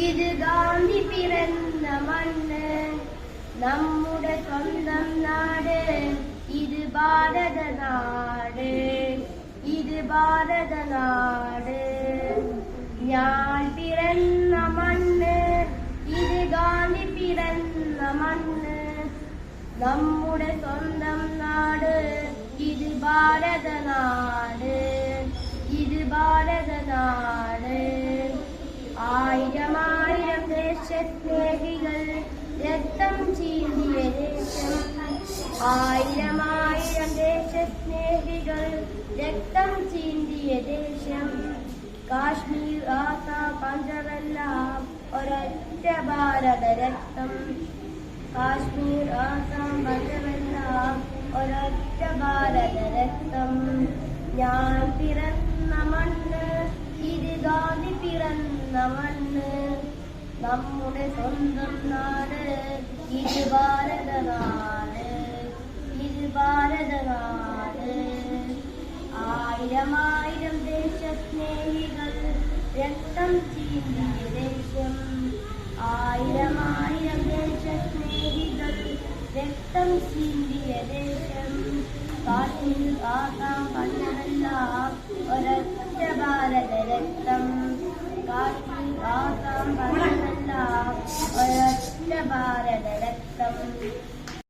ഇത് ഗാന്ധി പിറന്ന മണ്ണ്, നമ്മുടെ സ്വന്തം നാട്. ഇത് ഭാരത നാട്, ഇത് ഭാരത നാട്. ഞാൻ പിറന്ന മണ്ണ്, ഇത് ഗാന്ധി പിറന്ന മണ്ണ്, നമ്മുടെ സ്വന്തം നാട്. ഇത് ഭാരത നാട്, ഇത് ഭാരത നാട്. ആയിരം ആയിരം ദേശസ്നേഹികൾ രക്തം ചീന്തിയ ദേശം. ആയിരം ആയിരം ദേശസ്നേഹികൾ രക്തം ചീന്തിയ ദേശം. കാശ്മീർ, ആസാം, പഞ്ചമെല്ലാം ഒരൊറ്റ ഭാരത രക്തം. കാശ്മീർ, ആസാം, പഞ്ചമെല്ലാം ഒരൊറ്റ ഭാരത രക്തം. ഞാൻ പിറന്ന മണ്ണ്, ഇത് ഗാന്ധി പിറന്ന മണ്ണ്, നമ്മുടെ സ്വന്തം നാട്. ഇത് ഭാരത നാട്, ഇത് ഭാരത നാട്. ആയിരം ആയിരം ദേശസ്നേഹികൾ രക്തം ചീന്തിയ ദേശം. ആയിരം ആയിരം ദേശസ്നേഹികൾ രക്തം ചീന്തിയ ദേശം. കാശ്മീർ, ആസാം,